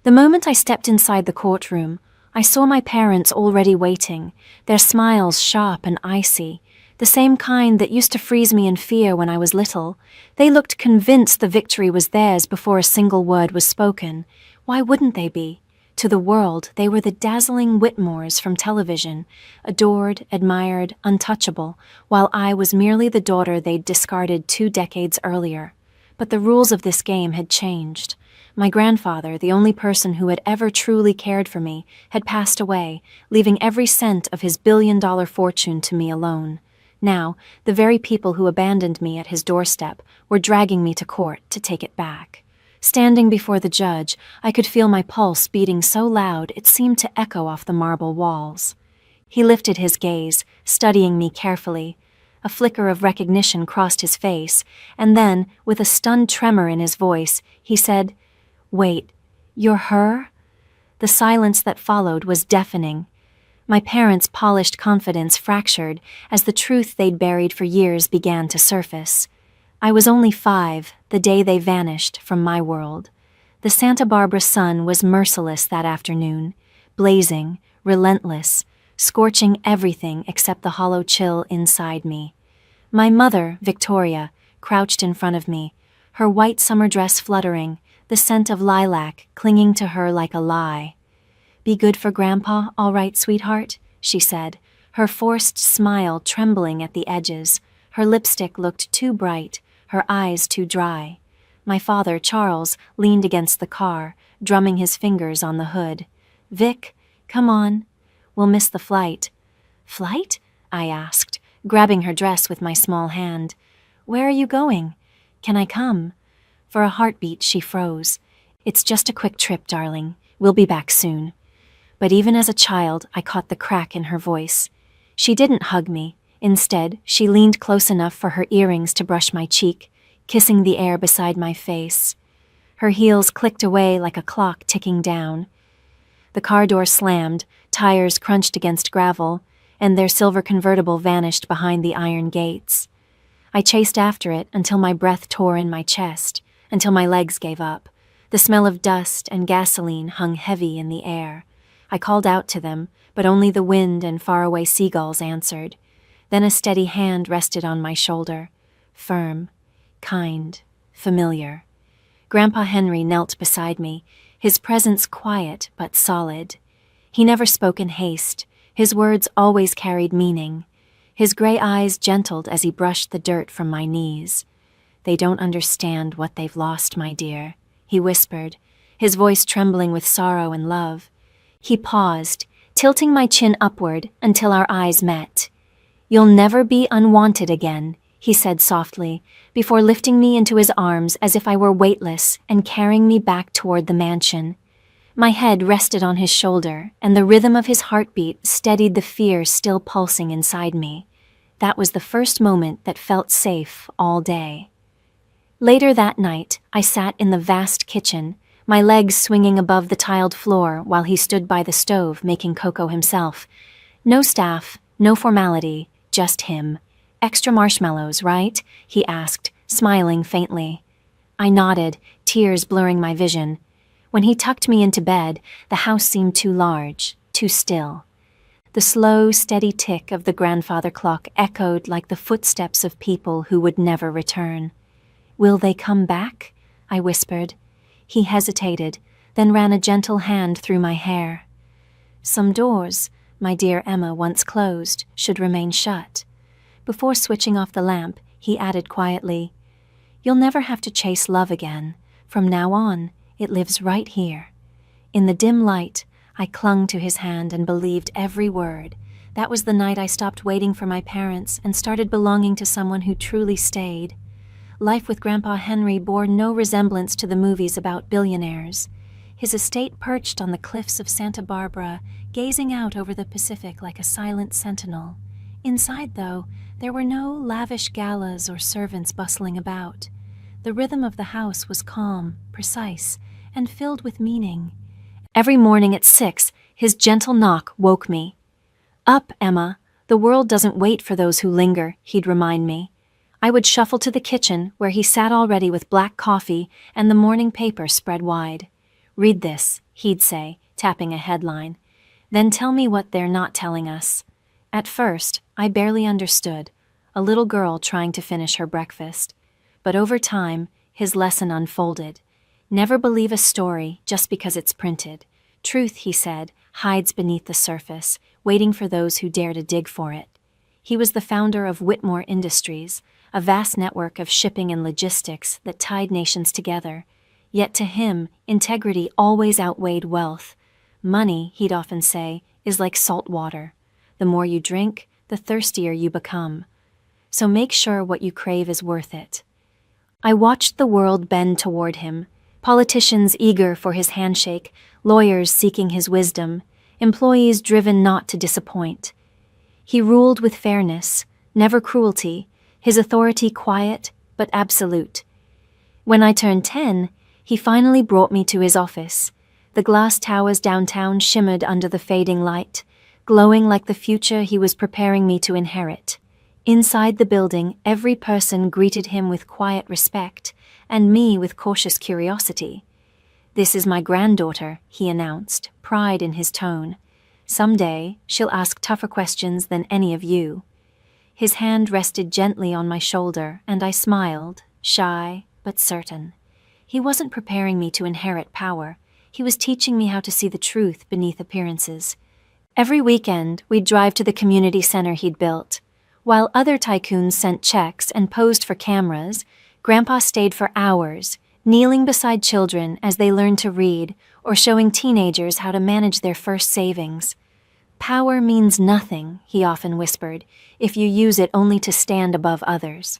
The moment I stepped inside the courtroom, I saw my parents already waiting, their smiles sharp and icy, the same kind that used to freeze me in fear when I was little. They looked convinced the victory was theirs before a single word was spoken. Why wouldn't they be? To the world, they were the dazzling Whitmores from television, adored, admired, untouchable, while I was merely the daughter they'd discarded 2 decades earlier. But the rules of this game had changed. My grandfather, the only person who had ever truly cared for me, had passed away, leaving every cent of his billion-dollar fortune to me alone. Now, the very people who abandoned me at his doorstep were dragging me to court to take it back. Standing before the judge, I could feel my pulse beating so loud it seemed to echo off the marble walls. He lifted his gaze, studying me carefully. A flicker of recognition crossed his face, and then, with a stunned tremor in his voice, he said, "Wait, you're her?" The silence that followed was deafening. My parents' polished confidence fractured as the truth they'd buried for years began to surface. I was only 5, the day they vanished from my world. The Santa Barbara sun was merciless that afternoon, blazing, relentless, scorching everything except the hollow chill inside me. My mother, Victoria, crouched in front of me, her white summer dress fluttering, the scent of lilac clinging to her like a lie. "Be good for Grandpa, all right, sweetheart?" she said, her forced smile trembling at the edges. Her lipstick looked too bright, her eyes too dry. My father, Charles, leaned against the car, drumming his fingers on the hood. "Vic, come on. We'll miss the flight." "Flight?" I asked, grabbing her dress with my small hand. "Where are you going? Can I come?" For a heartbeat, she froze. "It's just a quick trip, darling. We'll be back soon." But even as a child, I caught the crack in her voice. She didn't hug me. Instead, she leaned close enough for her earrings to brush my cheek, kissing the air beside my face. Her heels clicked away like a clock ticking down. The car door slammed, tires crunched against gravel, and their silver convertible vanished behind the iron gates. I chased after it until my breath tore in my chest, until my legs gave up. The smell of dust and gasoline hung heavy in the air. I called out to them, but only the wind and faraway seagulls answered. Then a steady hand rested on my shoulder, firm, kind, familiar. Grandpa Henry knelt beside me, his presence quiet but solid. He never spoke in haste. His words always carried meaning. His gray eyes gentled as he brushed the dirt from my knees. "They don't understand what they've lost, my dear," he whispered, his voice trembling with sorrow and love. He paused, tilting my chin upward until our eyes met. "You'll never be unwanted again," he said softly, before lifting me into his arms as if I were weightless and carrying me back toward the mansion. My head rested on his shoulder, and the rhythm of his heartbeat steadied the fear still pulsing inside me. That was the first moment that felt safe all day. Later that night, I sat in the vast kitchen, my legs swinging above the tiled floor while he stood by the stove making cocoa himself. No staff, no formality, just him. "Extra marshmallows, right?" he asked, smiling faintly. I nodded, tears blurring my vision. When he tucked me into bed, the house seemed too large, too still. The slow, steady tick of the grandfather clock echoed like the footsteps of people who would never return. "Will they come back?" I whispered. He hesitated, then ran a gentle hand through my hair. "Some doors, my dear Emma once closed, should remain shut." Before switching off the lamp, he added quietly, "You'll never have to chase love again. From now on, it lives right here." In the dim light, I clung to his hand and believed every word. That was the night I stopped waiting for my parents and started belonging to someone who truly stayed. Life with Grandpa Henry bore no resemblance to the movies about billionaires. His estate perched on the cliffs of Santa Barbara, gazing out over the Pacific like a silent sentinel. Inside, though, there were no lavish galas or servants bustling about. The rhythm of the house was calm, precise, and filled with meaning. Every morning at 6, his gentle knock woke me. "Up, Emma. The world doesn't wait for those who linger," he'd remind me. I would shuffle to the kitchen, where he sat already with black coffee and the morning paper spread wide. "Read this," he'd say, tapping a headline. "Then tell me what they're not telling us." At first, I barely understood, a little girl trying to finish her breakfast. But over time, his lesson unfolded. Never believe a story just because it's printed. Truth, he said, hides beneath the surface, waiting for those who dare to dig for it. He was the founder of Whitmore Industries, a vast network of shipping and logistics that tied nations together. Yet to him, integrity always outweighed wealth. Money, he'd often say, is like salt water. The more you drink, the thirstier you become. So make sure what you crave is worth it. I watched the world bend toward him, politicians eager for his handshake, lawyers seeking his wisdom, employees driven not to disappoint. He ruled with fairness, never cruelty, his authority quiet but absolute. When I turned 10, he finally brought me to his office. The glass towers downtown shimmered under the fading light, glowing like the future he was preparing me to inherit. Inside the building, every person greeted him with quiet respect, and me with cautious curiosity. "This is my granddaughter," he announced, pride in his tone. "Someday, she'll ask tougher questions than any of you." His hand rested gently on my shoulder, and I smiled, shy but certain. He wasn't preparing me to inherit power. He was teaching me how to see the truth beneath appearances. Every weekend, we'd drive to the community center he'd built. While other tycoons sent checks and posed for cameras, Grandpa stayed for hours, kneeling beside children as they learned to read or showing teenagers how to manage their first savings. "Power means nothing," he often whispered, "if you use it only to stand above others."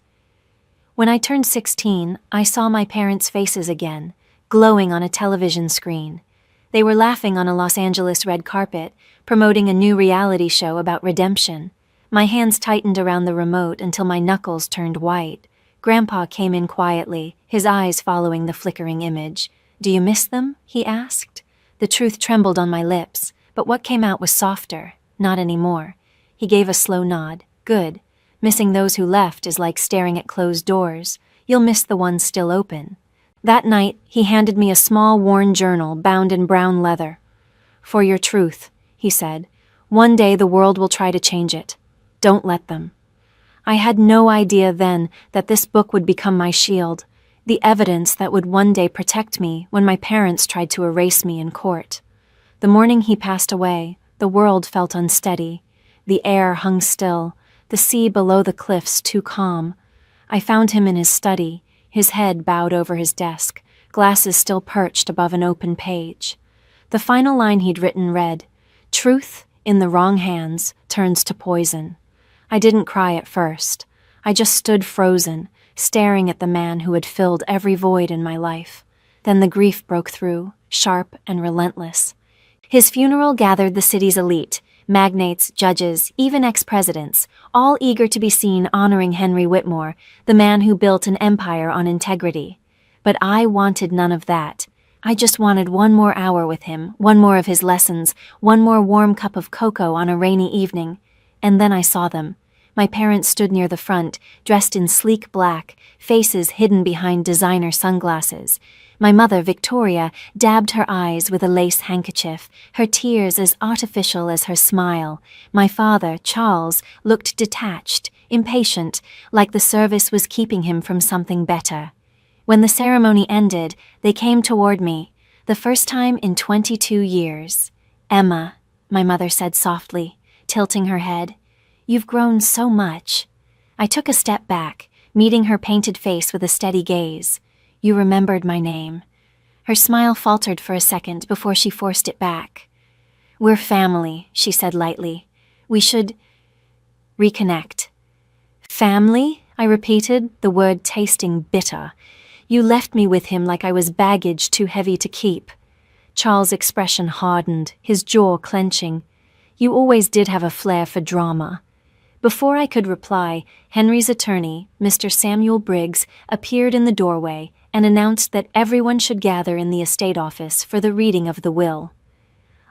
When I turned 16, I saw my parents' faces again, glowing on a television screen. They were laughing on a Los Angeles red carpet, promoting a new reality show about redemption. My hands tightened around the remote until my knuckles turned white. Grandpa came in quietly, his eyes following the flickering image. "Do you miss them?" he asked. The truth trembled on my lips, but what came out was softer. "Not anymore." He gave a slow nod. "Good. Missing those who left is like staring at closed doors. You'll miss the ones still open." That night, he handed me a small, worn journal bound in brown leather. "For your truth," he said. "One day the world will try to change it. Don't let them." I had no idea then that this book would become my shield, the evidence that would one day protect me when my parents tried to erase me in court. The morning he passed away, the world felt unsteady. The air hung still, the sea below the cliffs too calm. I found him in his study, his head bowed over his desk, glasses still perched above an open page. The final line he'd written read, "Truth, in the wrong hands, turns to poison." I didn't cry at first. I just stood frozen, staring at the man who had filled every void in my life. Then the grief broke through, sharp and relentless. His funeral gathered the city's elite, magnates, judges, even ex-presidents, all eager to be seen honoring Henry Whitmore, the man who built an empire on integrity. But I wanted none of that. I just wanted one more hour with him, one more of his lessons, one more warm cup of cocoa on a rainy evening. And then I saw them. My parents stood near the front, dressed in sleek black, faces hidden behind designer sunglasses. My mother, Victoria, dabbed her eyes with a lace handkerchief, her tears as artificial as her smile. My father, Charles, looked detached, impatient, like the service was keeping him from something better. When the ceremony ended, they came toward me, the first time in 22 years. "Emma," my mother said softly, tilting her head, "you've grown so much." I took a step back, meeting her painted face with a steady gaze. "You remembered my name." Her smile faltered for a second before she forced it back. "We're family," she said lightly. "We should reconnect." "Family?" I repeated, the word tasting bitter. "You left me with him like I was baggage too heavy to keep." Charles' expression hardened, his jaw clenching. "You always did have a flair for drama." Before I could reply, Henry's attorney, Mr. Samuel Briggs, appeared in the doorway and announced that everyone should gather in the estate office for the reading of the will.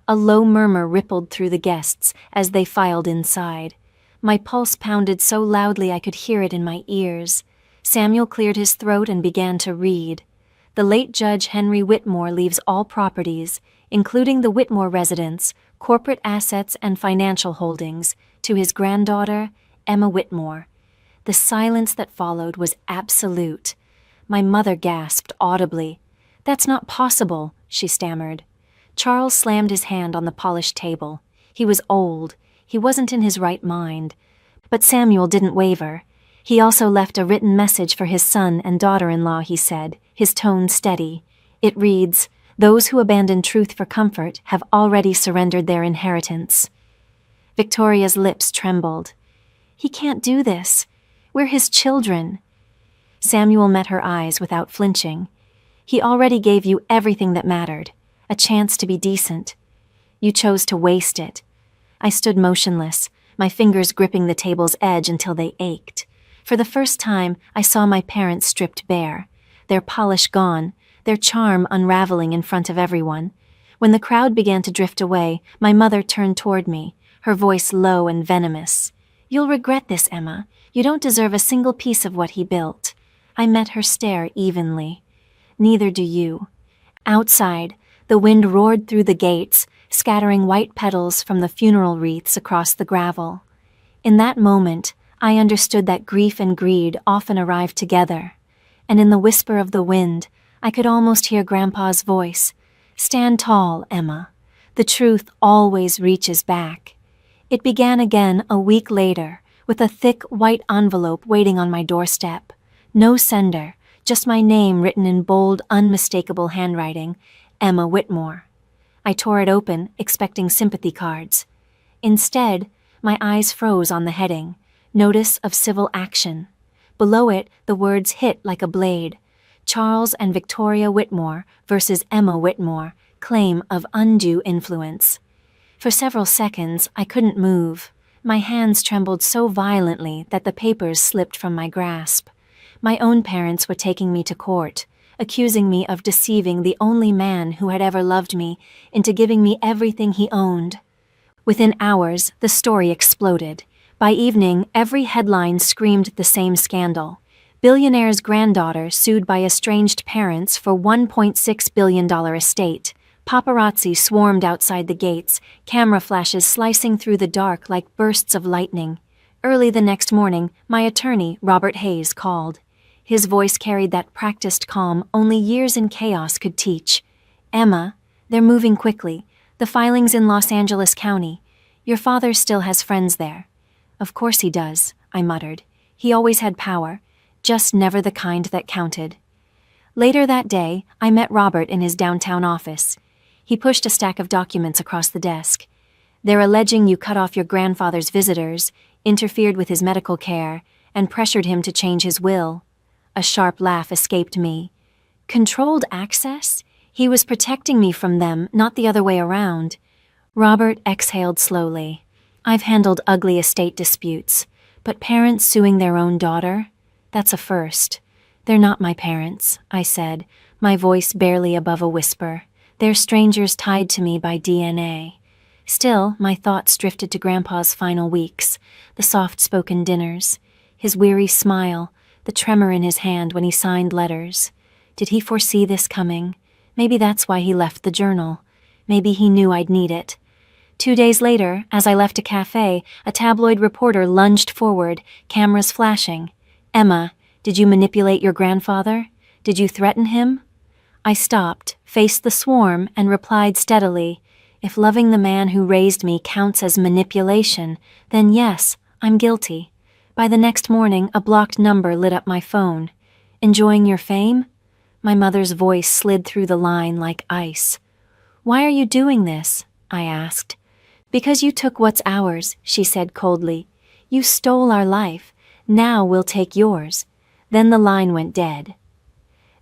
A low murmur rippled through the guests as they filed inside. My pulse pounded so loudly I could hear it in my ears. Samuel cleared his throat and began to read. The late Judge Henry Whitmore leaves all properties, including the Whitmore residence, corporate assets and financial holdings, to his granddaughter, Emma Whitmore. The silence that followed was absolute. My mother gasped audibly. "That's not possible," she stammered. Charles slammed his hand on the polished table. He was old. He wasn't in his right mind. But Samuel didn't waver. He also left a written message for his son and daughter-in-law, he said, his tone steady. It reads, "Those who abandon truth for comfort have already surrendered their inheritance." Victoria's lips trembled. "He can't do this. We're his children." Samuel met her eyes without flinching. "He already gave you everything that mattered, a chance to be decent. You chose to waste it." I stood motionless, my fingers gripping the table's edge until they ached. For the first time, I saw my parents stripped bare, their polish gone, their charm unraveling in front of everyone. When the crowd began to drift away, my mother turned toward me, her voice low and venomous. "You'll regret this, Emma. You don't deserve a single piece of what he built." I met her stare evenly. "Neither do you." Outside, the wind roared through the gates, scattering white petals from the funeral wreaths across the gravel. In that moment, I understood that grief and greed often arrive together, and in the whisper of the wind, I could almost hear Grandpa's voice. "Stand tall, Emma. The truth always reaches back." It began again a week later, with a thick white envelope waiting on my doorstep. No sender, just my name written in bold, unmistakable handwriting, Emma Whitmore. I tore it open, expecting sympathy cards. Instead, my eyes froze on the heading, Notice of Civil Action. Below it, the words hit like a blade. Charles and Victoria Whitmore versus Emma Whitmore, claim of undue influence. For several seconds, I couldn't move. My hands trembled so violently that the papers slipped from my grasp. My own parents were taking me to court, accusing me of deceiving the only man who had ever loved me into giving me everything he owned. Within hours, the story exploded. By evening, every headline screamed the same scandal. Billionaire's granddaughter sued by estranged parents for $1.6 billion estate. Paparazzi swarmed outside the gates, camera flashes slicing through the dark like bursts of lightning. Early the next morning, my attorney, Robert Hayes, called. His voice carried that practiced calm only years in chaos could teach. "Emma, they're moving quickly. The filing's in Los Angeles County. Your father still has friends there." "Of course he does," I muttered. "He always had power, just never the kind that counted." Later that day, I met Robert in his downtown office. He pushed a stack of documents across the desk. "They're alleging you cut off your grandfather's visitors, interfered with his medical care, and pressured him to change his will." A sharp laugh escaped me. Controlled access? He was protecting me from them, not the other way around. Robert exhaled slowly. "I've handled ugly estate disputes, but parents suing their own daughter? That's a first." "They're not my parents," I said, my voice barely above a whisper. "They're strangers tied to me by DNA." Still, my thoughts drifted to Grandpa's final weeks, the soft-spoken dinners, his weary smile, the tremor in his hand when he signed letters. Did he foresee this coming? Maybe that's why he left the journal. Maybe he knew I'd need it. 2 days later, as I left a cafe, a tabloid reporter lunged forward, cameras flashing. "Emma, did you manipulate your grandfather? Did you threaten him?" I stopped, faced the swarm, and replied steadily, "If loving the man who raised me counts as manipulation, then yes, I'm guilty." By the next morning, a blocked number lit up my phone. "Enjoying your fame?" My mother's voice slid through the line like ice. "Why are you doing this?" I asked. "Because you took what's ours," she said coldly. "You stole our life. Now we'll take yours." Then the line went dead.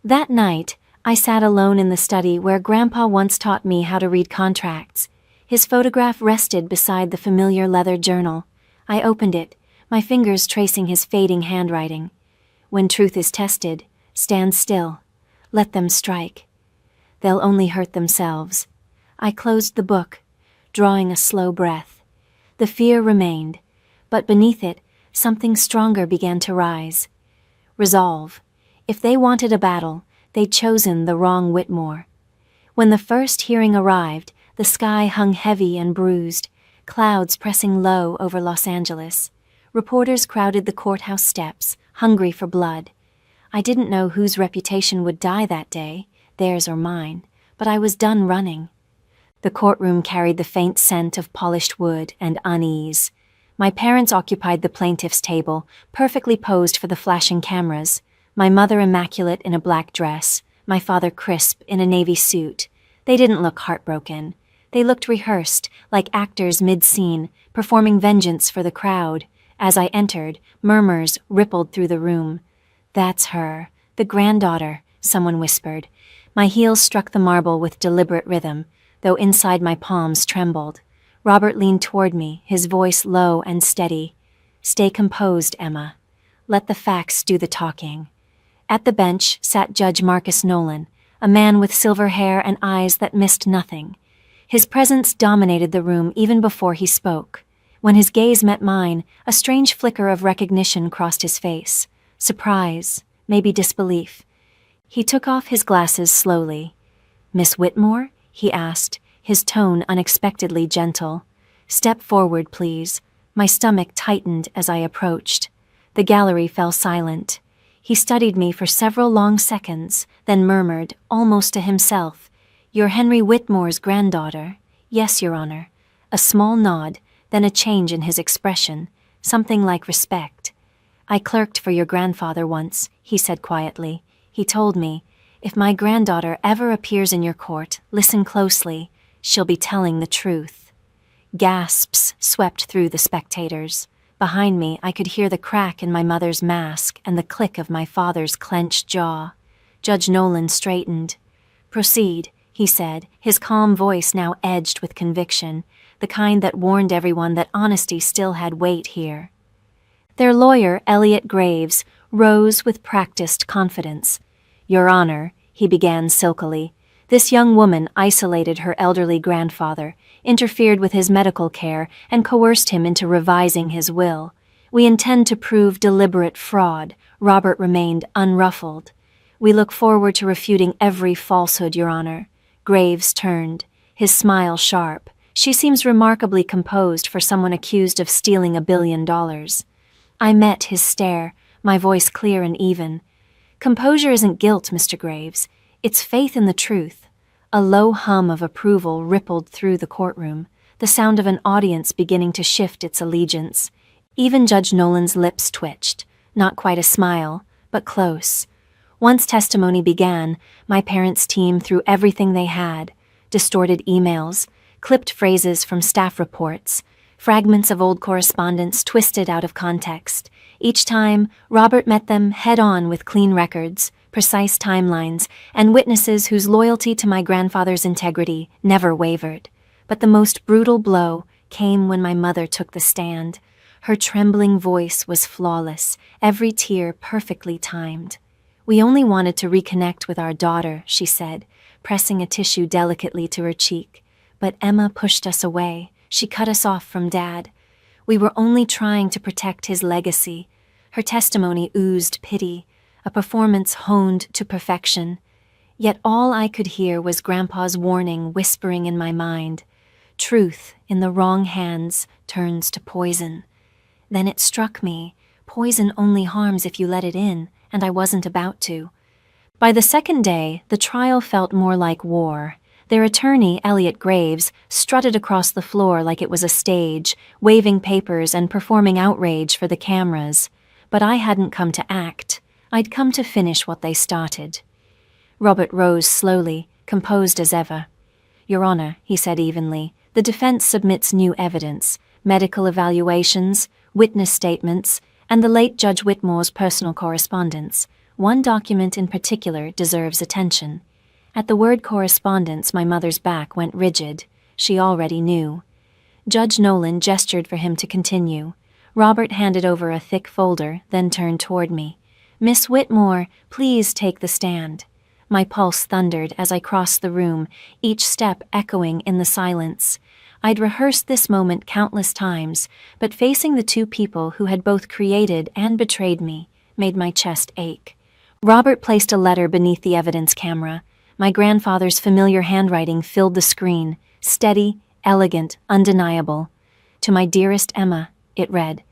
That night, I sat alone in the study where Grandpa once taught me how to read contracts. His photograph rested beside the familiar leather journal. I opened it, my fingers tracing his fading handwriting. "When truth is tested, stand still. Let them strike. They'll only hurt themselves." I closed the book, drawing a slow breath. The fear remained, but beneath it, something stronger began to rise. Resolve. If they wanted a battle, they'd chosen the wrong Whitmore. When the first hearing arrived, the sky hung heavy and bruised, clouds pressing low over Los Angeles. Reporters crowded the courthouse steps, hungry for blood. I didn't know whose reputation would die that day, theirs or mine, but I was done running. The courtroom carried the faint scent of polished wood and unease. My parents occupied the plaintiff's table, perfectly posed for the flashing cameras, my mother immaculate in a black dress, my father crisp in a navy suit. They didn't look heartbroken. They looked rehearsed, like actors mid-scene, performing vengeance for the crowd. As I entered, murmurs rippled through the room. "That's her, the granddaughter," someone whispered. My heels struck the marble with deliberate rhythm, though inside my palms trembled. Robert leaned toward me, his voice low and steady. "Stay composed, Emma. Let the facts do the talking." At the bench sat Judge Marcus Nolan, a man with silver hair and eyes that missed nothing. His presence dominated the room even before he spoke. When his gaze met mine, a strange flicker of recognition crossed his face. Surprise, maybe disbelief. He took off his glasses slowly. "Miss Whitmore?" he asked, his tone unexpectedly gentle. "Step forward, please." My stomach tightened as I approached. The gallery fell silent. He studied me for several long seconds, then murmured, almost to himself, "You're Henry Whitmore's granddaughter." "Yes, Your Honor." A small nod, then a change in his expression, something like respect. "I clerked for your grandfather once," he said quietly. "He told me, if my granddaughter ever appears in your court, listen closely, she'll be telling the truth." Gasps swept through the spectators. Behind me, I could hear the crack in my mother's mask and the click of my father's clenched jaw. Judge Nolan straightened. "Proceed," he said, his calm voice now edged with conviction, the kind that warned everyone that honesty still had weight here. Their lawyer, Elliot Graves, rose with practiced confidence. "Your Honor," he began silkily, "this young woman isolated her elderly grandfather, interfered with his medical care, and coerced him into revising his will. We intend to prove deliberate fraud." Robert remained unruffled. "We look forward to refuting every falsehood, Your Honor." Graves turned, his smile sharp. "She seems remarkably composed for someone accused of stealing $1 billion. I met his stare, my voice clear and even. "Composure isn't guilt, Mr. Graves. It's faith in the truth." A low hum of approval rippled through the courtroom, the sound of an audience beginning to shift its allegiance. Even Judge Nolan's lips twitched, not quite a smile, but close. Once testimony began, my parents' team threw everything they had: distorted emails, clipped phrases from staff reports, fragments of old correspondence twisted out of context. Each time, Robert met them head-on with clean records, precise timelines, and witnesses whose loyalty to my grandfather's integrity never wavered. But the most brutal blow came when my mother took the stand. Her trembling voice was flawless, every tear perfectly timed. "We only wanted to reconnect with our daughter," she said, pressing a tissue delicately to her cheek. "But Emma pushed us away. She cut us off from Dad. We were only trying to protect his legacy." Her testimony oozed pity, a performance honed to perfection. Yet all I could hear was Grandpa's warning whispering in my mind. Truth in the wrong hands turns to poison. Then it struck me. Poison only harms if you let it in, and I wasn't about to. By the second day, the trial felt more like war. Their attorney, Elliot Graves, strutted across the floor like it was a stage, waving papers and performing outrage for the cameras. But I hadn't come to act. I'd come to finish what they started. Robert rose slowly, composed as ever. "Your Honor," he said evenly, "the defense submits new evidence, medical evaluations, witness statements, and the late Judge Whitmore's personal correspondence. One document in particular deserves attention." At the word correspondence, my mother's back went rigid. She already knew. Judge Nolan gestured for him to continue. Robert handed over a thick folder, then turned toward me. "Miss Whitmore, please take the stand." My pulse thundered as I crossed the room, each step echoing in the silence. I'd rehearsed this moment countless times, but facing the two people who had both created and betrayed me made my chest ache. Robert placed a letter beneath the evidence camera. My grandfather's familiar handwriting filled the screen, steady, elegant, undeniable. To my dearest Emma, it read,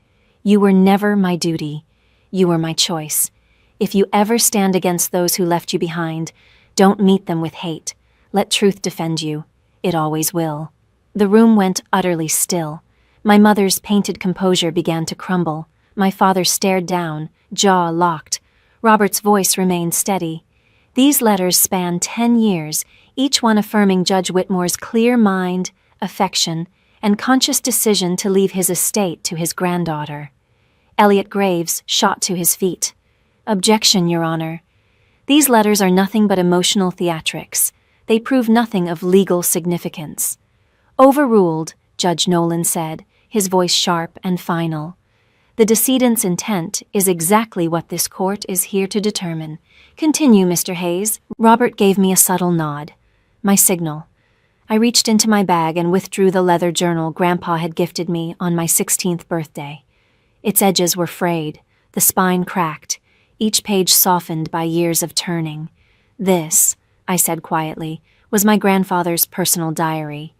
"You were never my duty. You were my choice. If you ever stand against those who left you behind, don't meet them with hate. Let truth defend you. It always will." The room went utterly still. My mother's painted composure began to crumble. My father stared down, jaw locked. Robert's voice remained steady. These letters spanned 10 years, each one affirming Judge Whitmore's clear mind, affection, and conscious decision to leave his estate to his granddaughter. Elliot Graves shot to his feet. "Objection, Your Honor. These letters are nothing but emotional theatrics. They prove nothing of legal significance." "Overruled," Judge Nolan said, his voice sharp and final. "The decedent's intent is exactly what this court is here to determine. Continue, Mr. Hayes." Robert gave me a subtle nod. My signal. I reached into my bag and withdrew the leather journal Grandpa had gifted me on my 16th birthday. Its edges were frayed, the spine cracked, each page softened by years of turning. "This," I said quietly, "was my grandfather's personal diary.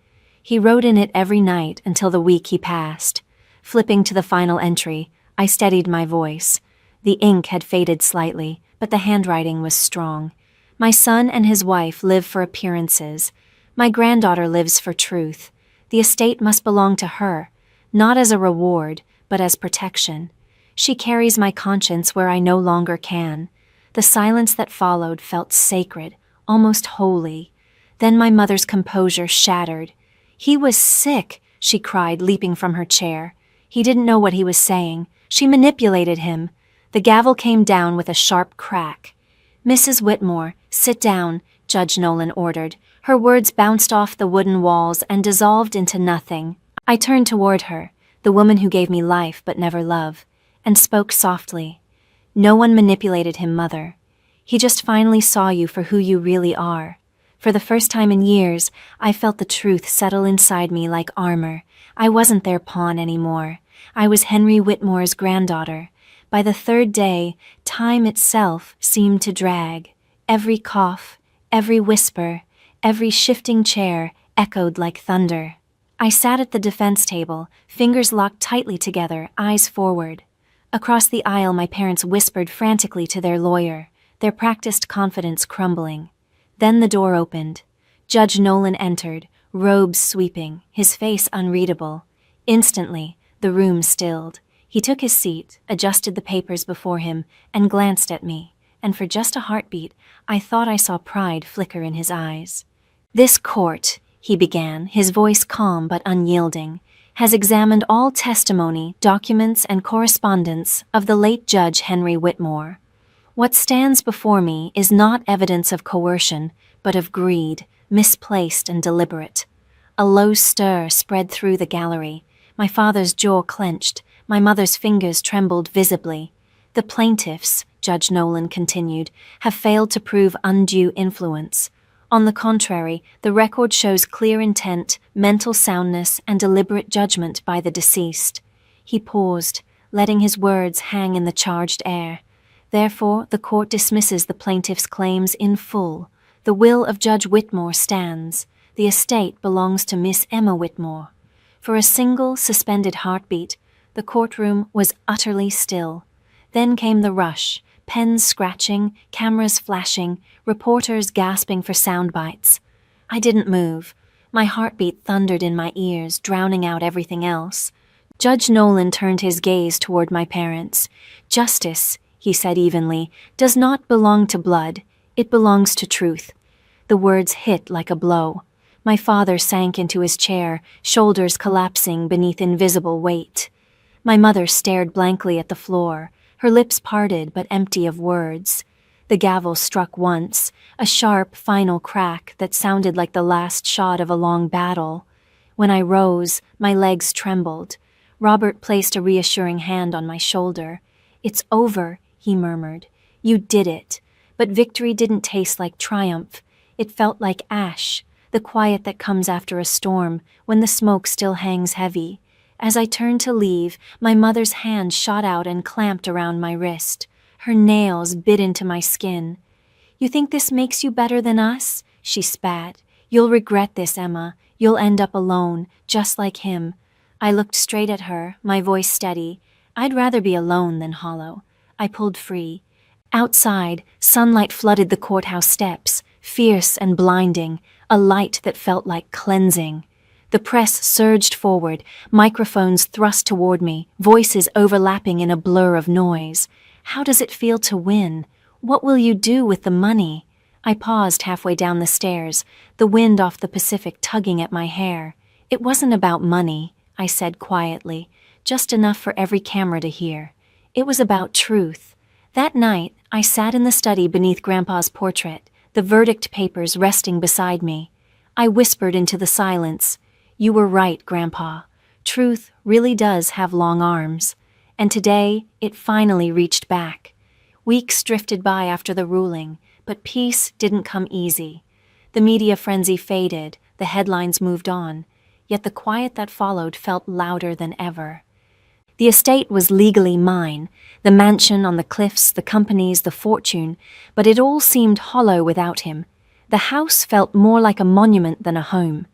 He wrote in it every night until the week he passed." Flipping to the final entry, I steadied my voice. The ink had faded slightly, but the handwriting was strong. "My son and his wife live for appearances. My granddaughter lives for truth. The estate must belong to her, not as a reward, but as protection. She carries my conscience where I no longer can." The silence that followed felt sacred, almost holy. Then my mother's composure shattered. "He was sick," she cried, leaping from her chair. "He didn't know what he was saying. She manipulated him." The gavel came down with a sharp crack. "Mrs. Whitmore, sit down," Judge Nolan ordered. Her words bounced off the wooden walls and dissolved into nothing. I turned toward her, the woman who gave me life but never love, and spoke softly. "No one manipulated him, Mother. He just finally saw you for who you really are." For the first time in years, I felt the truth settle inside me like armor. I wasn't their pawn anymore. I was Henry Whitmore's granddaughter. By the third day, time itself seemed to drag. Every cough, every whisper, every shifting chair echoed like thunder. I sat at the defense table, fingers locked tightly together, eyes forward. Across the aisle, my parents whispered frantically to their lawyer, their practiced confidence crumbling. Then the door opened. Judge Nolan entered, robes sweeping, his face unreadable. Instantly, the room stilled. He took his seat, adjusted the papers before him, and glanced at me, and for just a heartbeat, I thought I saw pride flicker in his eyes. "This court," he began, his voice calm but unyielding, "has examined all testimony, documents, and correspondence of the late Judge Henry Whitmore. What stands before me is not evidence of coercion, but of greed, misplaced and deliberate." A low stir spread through the gallery. My father's jaw clenched, my mother's fingers trembled visibly. "The plaintiffs," Judge Nolan continued, "have failed to prove undue influence. On the contrary, the record shows clear intent, mental soundness, and deliberate judgment by the deceased." He paused, letting his words hang in the charged air. "Therefore, the court dismisses the plaintiff's claims in full. The will of Judge Whitmore stands. The estate belongs to Miss Emma Whitmore." For a single, suspended heartbeat, the courtroom was utterly still. Then came the rush, pens scratching, cameras flashing, reporters gasping for sound bites. I didn't move. My heartbeat thundered in my ears, drowning out everything else. Judge Nolan turned his gaze toward my parents. "Justice," he said evenly, "does not belong to blood. It belongs to truth." The words hit like a blow. My father sank into his chair, shoulders collapsing beneath invisible weight. My mother stared blankly at the floor, her lips parted but empty of words. The gavel struck once, a sharp, final crack that sounded like the last shot of a long battle. When I rose, my legs trembled. Robert placed a reassuring hand on my shoulder. "It's over," he murmured. "You did it." But victory didn't taste like triumph. It felt like ash, the quiet that comes after a storm, when the smoke still hangs heavy. As I turned to leave, my mother's hand shot out and clamped around my wrist. Her nails bit into my skin. "You think this makes you better than us?" she spat. "You'll regret this, Emma. You'll end up alone, just like him." I looked straight at her, my voice steady. "I'd rather be alone than hollow." I pulled free. Outside, sunlight flooded the courthouse steps, fierce and blinding, a light that felt like cleansing. The press surged forward, microphones thrust toward me, voices overlapping in a blur of noise. "How does it feel to win? What will you do with the money?" I paused halfway down the stairs, the wind off the Pacific tugging at my hair. "It wasn't about money," I said quietly, just enough for every camera to hear. "It was about truth." That night, I sat in the study beneath Grandpa's portrait, the verdict papers resting beside me. I whispered into the silence, "You were right, Grandpa. Truth really does have long arms." And today, it finally reached back. Weeks drifted by after the ruling, but peace didn't come easy. The media frenzy faded, the headlines moved on, yet the quiet that followed felt louder than ever. The estate was legally mine, the mansion on the cliffs, the companies, the fortune, but it all seemed hollow without him. The house felt more like a monument than a home.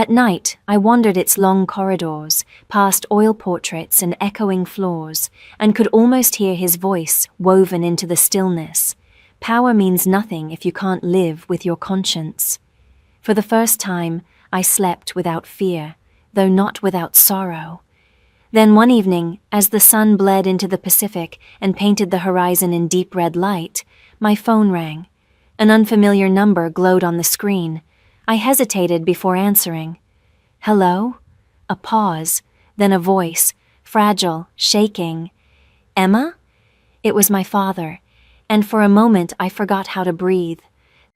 At night, I wandered its long corridors, past oil portraits and echoing floors, and could almost hear his voice woven into the stillness. Power means nothing if you can't live with your conscience. For the first time, I slept without fear, though not without sorrow. Then one evening, as the sun bled into the Pacific and painted the horizon in deep red light, my phone rang. An unfamiliar number glowed on the screen. I hesitated before answering. "Hello?" A pause, then a voice, fragile, shaking. "Emma?" It was my father, and for a moment I forgot how to breathe.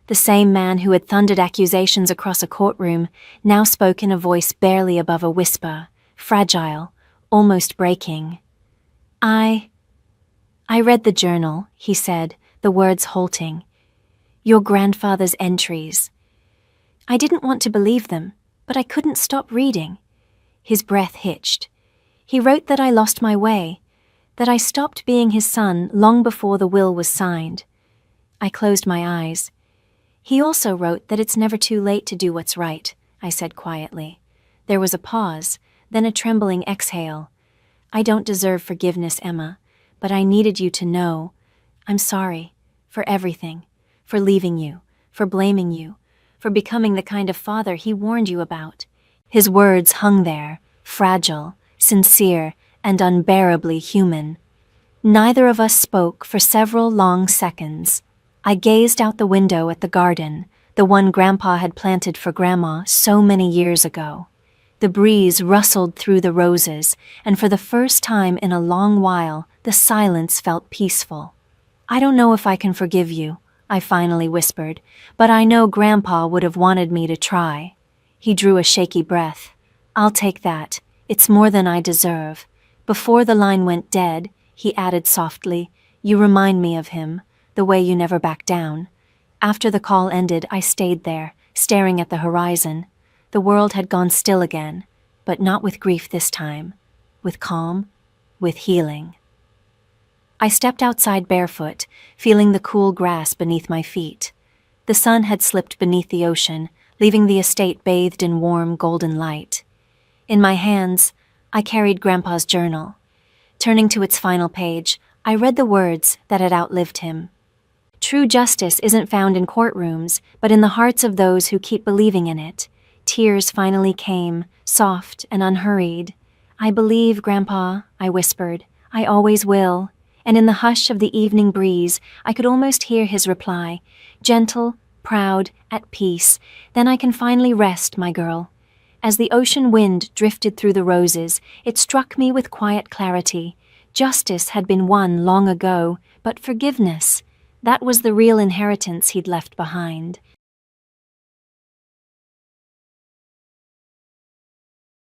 The same man who had thundered accusations across a courtroom now spoke in a voice barely above a whisper, fragile, almost breaking. I read the journal," he said, the words halting. "Your grandfather's entries." I didn't want to believe them, but I couldn't stop reading. His breath hitched. He wrote that I lost my way, that I stopped being his son long before the will was signed. I closed my eyes. "He also wrote that it's never too late to do what's right," I said quietly. There was a pause, then a trembling exhale. "I don't deserve forgiveness, Emma, but I needed you to know. I'm sorry, for everything, for leaving you, for blaming you, for becoming the kind of father he warned you about." His words hung there, fragile, sincere, and unbearably human. Neither of us spoke for several long seconds. I gazed out the window at the garden, the one Grandpa had planted for Grandma so many years ago. The breeze rustled through the roses, and for the first time in a long while, the silence felt peaceful. "I don't know if I can forgive you," I finally whispered, "but I know Grandpa would have wanted me to try." He drew a shaky breath. "I'll take that. It's more than I deserve." Before the line went dead, he added softly, "You remind me of him, the way you never back down." After the call ended, I stayed there, staring at the horizon. The world had gone still again, but not with grief this time. With calm, with healing. I stepped outside barefoot, feeling the cool grass beneath my feet. The sun had slipped beneath the ocean, leaving the estate bathed in warm, golden light. In my hands, I carried Grandpa's journal. Turning to its final page, I read the words that had outlived him. "True justice isn't found in courtrooms, but in the hearts of those who keep believing in it." Tears finally came, soft and unhurried. "I believe, Grandpa," I whispered. "I always will." And in the hush of the evening breeze, I could almost hear his reply, gentle, proud, at peace. "Then I can finally rest, my girl." As the ocean wind drifted through the roses, it struck me with quiet clarity. Justice had been won long ago, but forgiveness, that was the real inheritance he'd left behind.